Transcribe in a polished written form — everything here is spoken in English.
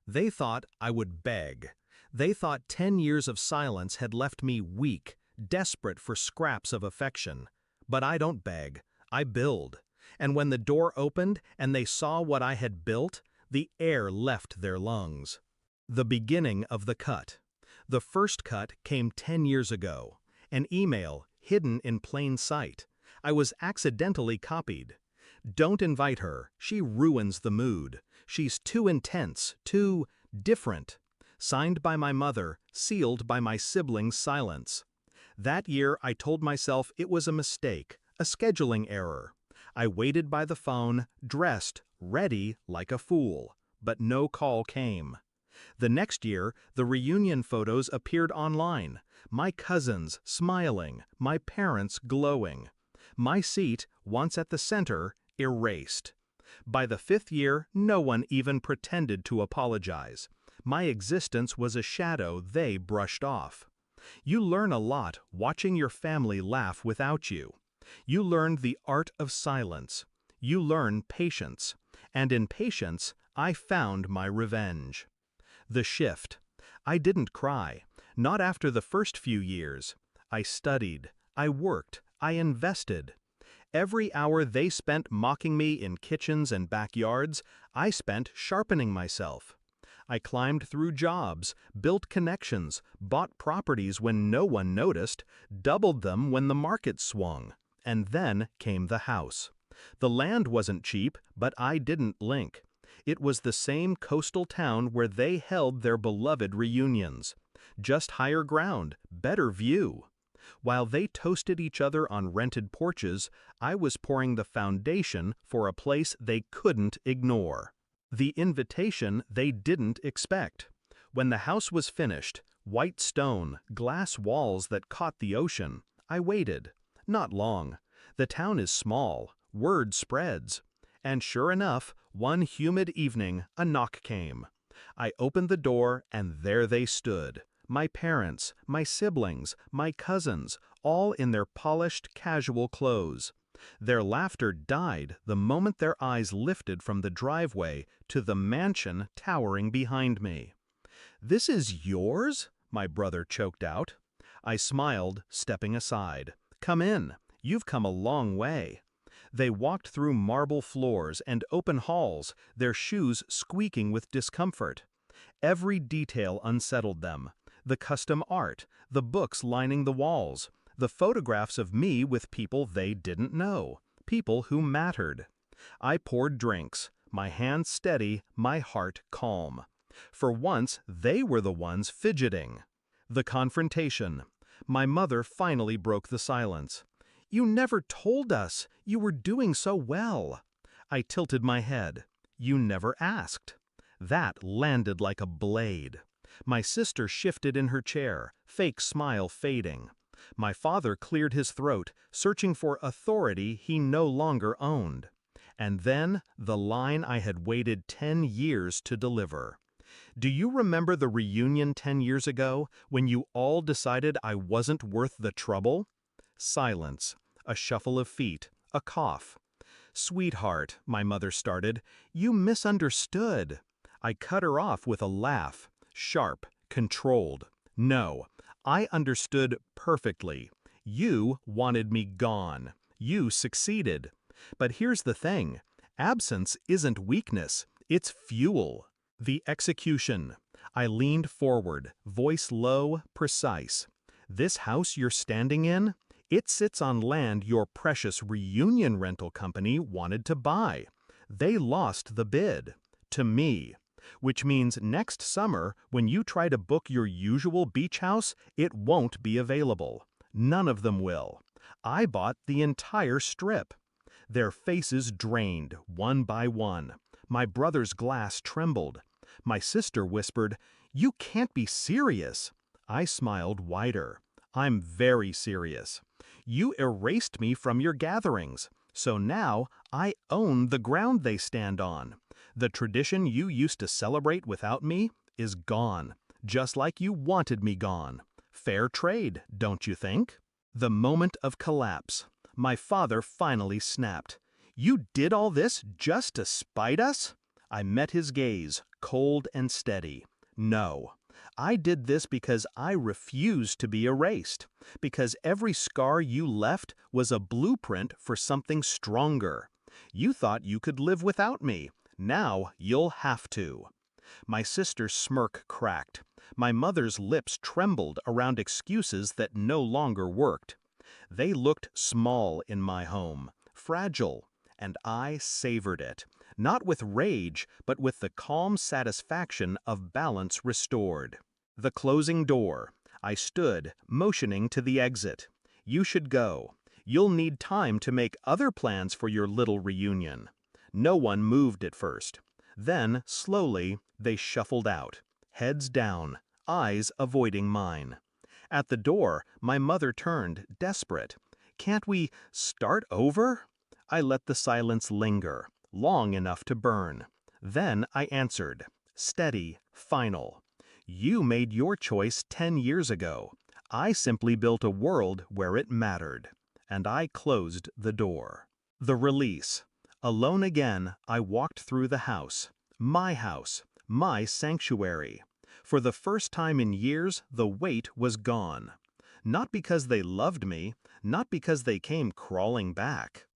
They thought I would beg. They thought 10 years of silence had left me weak, desperate for scraps of affection. But I don't beg, I build. And when the door opened and they saw what I had built, the air left their lungs. The beginning of the cut. The first cut came 10 years ago. An email, hidden in plain sight. I was accidentally copied. Don't invite her, she ruins the mood. She's too intense, too different. Signed by my mother, sealed by my siblings' silence. That year I told myself it was a mistake, a scheduling error. I waited by the phone, dressed, ready like a fool. But no call came. The next year, the reunion photos appeared online. My cousins smiling, my parents glowing. My seat, once at the center, erased. By the 5th year, no one even pretended to apologize. My existence was a shadow they brushed off. You learn a lot watching your family laugh without you. You learn the art of silence. You learn patience. And in patience, I found my revenge. The shift. I didn't cry, not after the first few years. I studied, I worked, I invested. Every hour they spent mocking me in kitchens and backyards, I spent sharpening myself. I climbed through jobs, built connections, bought properties when no one noticed, doubled them when the market swung. And then came the house. The land wasn't cheap, but I didn't blink. It was the same coastal town where they held their beloved reunions. Just higher ground, better view. While they toasted each other on rented porches, I was pouring the foundation for a place they couldn't ignore. The invitation they didn't expect. When the house was finished, white stone, glass walls that caught the ocean, I waited. Not long. The town is small. Word spreads. And sure enough, one humid evening, a knock came. I opened the door, and there they stood. My parents, my siblings, my cousins, all in their polished, casual clothes. Their laughter died the moment their eyes lifted from the driveway to the mansion towering behind me. "This is yours?" my brother choked out. I smiled, stepping aside. "Come in. You've come a long way." They walked through marble floors and open halls, their shoes squeaking with discomfort. Every detail unsettled them. The custom art, the books lining the walls, the photographs of me with people they didn't know, people who mattered. I poured drinks, my hands steady, my heart calm. For once, they were the ones fidgeting. The confrontation. My mother finally broke the silence. "You never told us. You were doing so well." I tilted my head. "You never asked." That landed like a blade. My sister shifted in her chair, fake smile fading. My father cleared his throat, searching for authority he no longer owned. And then the line I had waited 10 years to deliver. "Do you remember the reunion 10 years ago, when you all decided I wasn't worth the trouble?" Silence, a shuffle of feet, a cough. "Sweetheart," my mother started, "you misunderstood." I cut her off with a laugh, sharp, controlled. "No, I understood perfectly. You wanted me gone. You succeeded. But here's the thing, absence isn't weakness, it's fuel." The execution. I leaned forward, voice low, precise. "This house you're standing in? It sits on land your precious reunion rental company wanted to buy. They lost the bid. To me. Which means next summer, when you try to book your usual beach house, it won't be available. None of them will. I bought the entire strip." Their faces drained, one by one. My brother's glass trembled. My sister whispered, "You can't be serious." I smiled wider. "I'm very serious. You erased me from your gatherings, so now I own the ground they stand on. The tradition you used to celebrate without me is gone, just like you wanted me gone. Fair trade, don't you think?" The moment of collapse. My father finally snapped. "You did all this just to spite us?" I met his gaze, cold and steady. No. I did this because I refused to be erased, because every scar you left was a blueprint for something stronger. You thought you could live without me. Now you'll have to. My sister's smirk cracked. My mother's lips trembled around excuses that no longer worked. They looked small in my home, fragile, and I savored it, not with rage, but with the calm satisfaction of balance restored. The closing door. I stood, motioning to the exit. You should go. You'll need time to make other plans for your little reunion. No one moved at first. Then, slowly, they shuffled out, heads down, eyes avoiding mine. At the door, my mother turned, desperate. "Can't we start over?" I let the silence linger, long enough to burn. Then I answered, steady, final. "You made your choice 10 years ago. I simply built a world where it mattered." And I closed the door. The release. Alone again, I walked through the house, my sanctuary. For the first time in years, the weight was gone. Not because they loved me, not because they came crawling back.